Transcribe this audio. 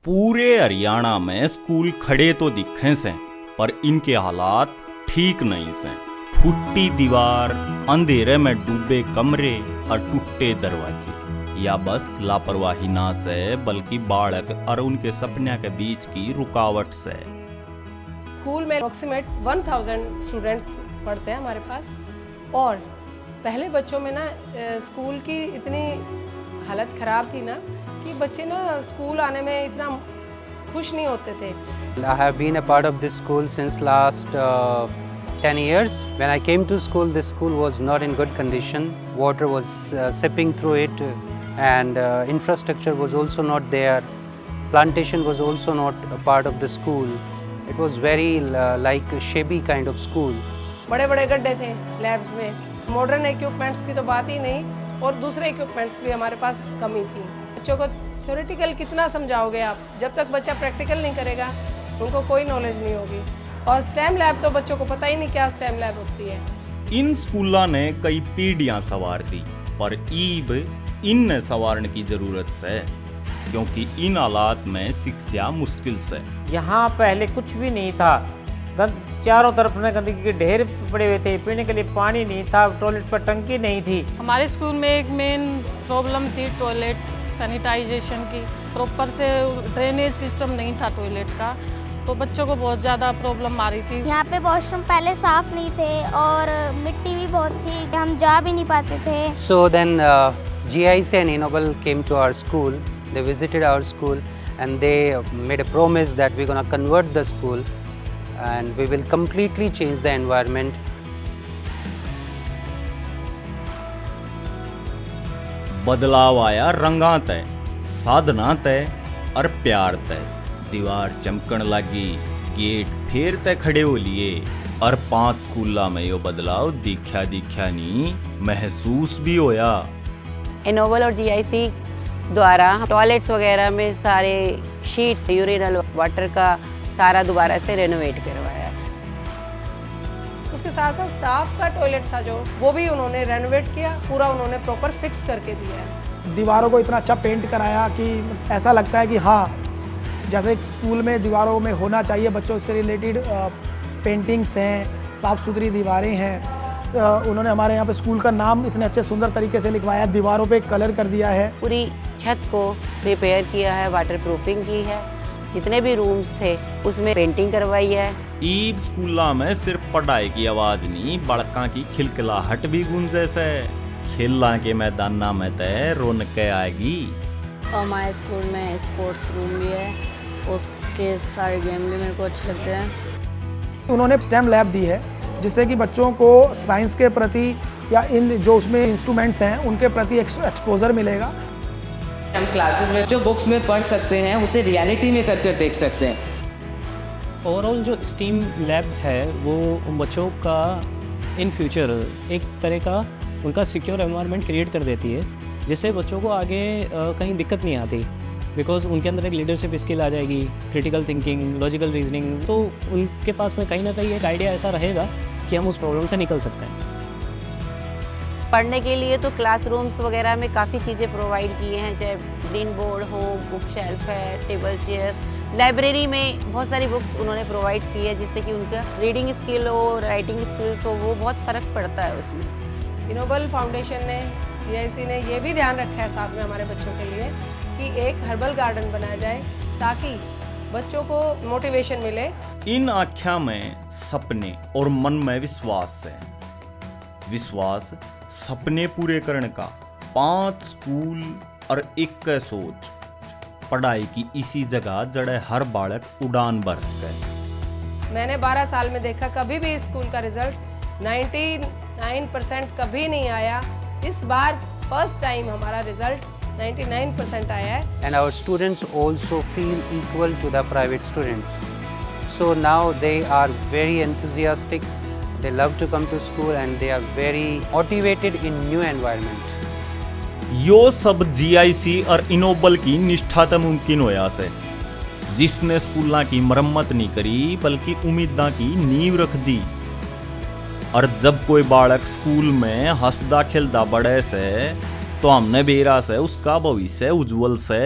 पूरे हरियाणा में स्कूल खड़े तो दिखे से, पर इनके हालात ठीक नहीं से। फुटी दीवार, अंधेरे में डूबे कमरे और टूटे दरवाजे, या बस लापरवाही ना से बल्कि बालक और उनके सपने के बीच की रुकावट से। स्कूल में अप्रोक्सीमेट 1000 स्टूडेंट्स पढ़ते हैं हमारे पास, और पहले बच्चों में ना स्कूल की इतनी हालत ख़राब थी ना कि बच्चे ना स्कूल आने में इतना खुश नहीं होते थे। I have been a part of this school since last 10 years. When I came to school, this school was not in good condition. Water was seeping through it, and infrastructure was also not there. Plantation was also not a part of the school. It was very like a shabby kind of school. बड़े बड़े गड्ढे थे labs में, modern equipments की तो बात ही नहीं, और दूसरे इक्विपमेंट्स भी हमारे पास कमी थी। बच्चों को थ्योरेटिकल कितना समझाओगे आप, जब तक बच्चा प्रैक्टिकल नहीं करेगा उनको कोई नॉलेज नहीं होगी। और स्टेम लैब तो बच्चों को पता ही नहीं क्या स्टेम लैब होती है। इन स्कूलों ने कई पीढ़ियां सवार दी, पर ईब इन सवारने की जरूरत है, क्योंकि इन हालात में शिक्षा मुश्किल से। यहाँ पहले कुछ भी नहीं था, चारों तरफ में गंदगी के ढेर पड़े हुए थे, पीने के लिए पानी नहीं था, टॉयलेट पर टंकी नहीं थी। हमारे स्कूल में एक मेन प्रॉब्लम थी टॉयलेट सैनिटाइजेशन की। प्रॉपर से ड्रेनेज सिस्टम नहीं था टॉयलेट का, तो बच्चों को बहुत ज़्यादा प्रॉब्लम आ रही थी। यहाँ पे वॉशरूम पहले साफ नहीं थे और मिट्टी भी बहुत थी, हम जा भी नहीं पाते थे। So then GIC and Ennoble came to our school. They visited our school and they made a promise that we're going to convert the school and we will completely change the environment. बदलाव आया रंगा तय, साधना तय और प्यार तय। दीवार चमकन लगी, गेट फेर तय खड़े हो लिए, और 5 स्कूलों में यो बदलाव दिखा नहीं, महसूस भी होया। इनोवल और GIC द्वारा टॉयलेट्स वगैरह में सारे शीट्स, यूरिनल वाटर का सारा दोबारा से रेनोवेट करवाया। उसके साथ साथ स्टाफ का टॉयलेट था जो, वो भी उन्होंने रेनोवेट किया, पूरा उन्होंने प्रॉपर फिक्स करके दिया है। दीवारों को इतना अच्छा पेंट कराया कि ऐसा लगता है कि हाँ, जैसे एक स्कूल में दीवारों में होना चाहिए, बच्चों से रिलेटेड पेंटिंग्स हैं, साफ़ सुथरी दीवारें हैं। उन्होंने हमारे यहाँ पे स्कूल का नाम इतने अच्छे सुंदर तरीके से लिखवाया, दीवारों पे कलर कर दिया है। पूरी छत को रिपेयर किया है, वाटर प्रूफिंग की है, जितने भी रूम्स थे उसमें पेंटिंग करवाई है। ईब स्कूलों में सिर्फ पढ़ाई की आवाज नहीं, बड़का की खिलखिलाहट भी गूंजे से। खेलना के मैदाना में तय रौनक आएगी। और हमारे स्कूल में स्पोर्ट्स रूम भी है, उसके सारे गेम भी मेरे को अच्छे लगते हैं। उन्होंने स्टेम लैब दी है, जिससे कि बच्चों को साइंस के प्रति या इन जो उसमें इंस्ट्रूमेंट्स हैं उनके प्रति एक्सपोजर मिलेगा। हम क्लासेस में जो बुक्स में पढ़ सकते हैं उसे रियलिटी में करके देख सकते हैं। ओवरऑल जो स्टीम लैब है वो बच्चों का इन फ्यूचर एक तरह का उनका सिक्योर एनवायरनमेंट क्रिएट कर देती है, जिससे बच्चों को आगे कहीं दिक्कत नहीं आती, बिकॉज उनके अंदर एक लीडरशिप स्किल आ जाएगी, क्रिटिकल थिंकिंग, लॉजिकल रीजनिंग। तो उनके पास में कहीं ना कहीं एक आइडिया ऐसा रहेगा कि हम उस प्रॉब्लम से निकल सकते हैं। पढ़ने के लिए तो क्लासरूम्स वगैरह में काफ़ी चीज़ें प्रोवाइड किए हैं, चाहे ग्रीन बोर्ड हो, बुक शेल्फ है, टेबल चेयर्स। लाइब्रेरी में बहुत सारी बुक्स उन्होंने प्रोवाइड की है, जिससे कि उनका रीडिंग स्किल हो, राइटिंग स्किल्स हो, वो बहुत फ़र्क पड़ता है उसमें। इनोबल फाउंडेशन ने, GIC ने ये भी ध्यान रखा है साथ में हमारे बच्चों के लिए कि एक हर्बल गार्डन बनाया जाए, ताकि बच्चों को मोटिवेशन मिले। इन आख्या में सपने और मन में विश्वास है। विश्वास सपने पूरे करने का, 5 स्कूल और एक का सोच। पढ़ाई की इसी जगह जड़े हर बालक उड़ान भर सके। मैंने 12 साल में देखा, कभी भी स्कूल का रिजल्ट 99% कभी नहीं आया। इस बार फर्स्ट टाइम हमारा रिजल्ट 99% आया है। And our students also feel equal to the private students. So now they are very enthusiastic. They love to come to school and they are very motivated in new environment. यो सब GIC और इनोबल की निष्ठा तक मुमकिन होया से, जिसने स्कूलों की मरम्मत नहीं करी बल्कि उम्मीदां की नींव रख दी। और जब कोई बालक स्कूल में हंसदा खेलदा बढ़े से, तो हमने बेरा से उसका भविष्य उज्जवल से।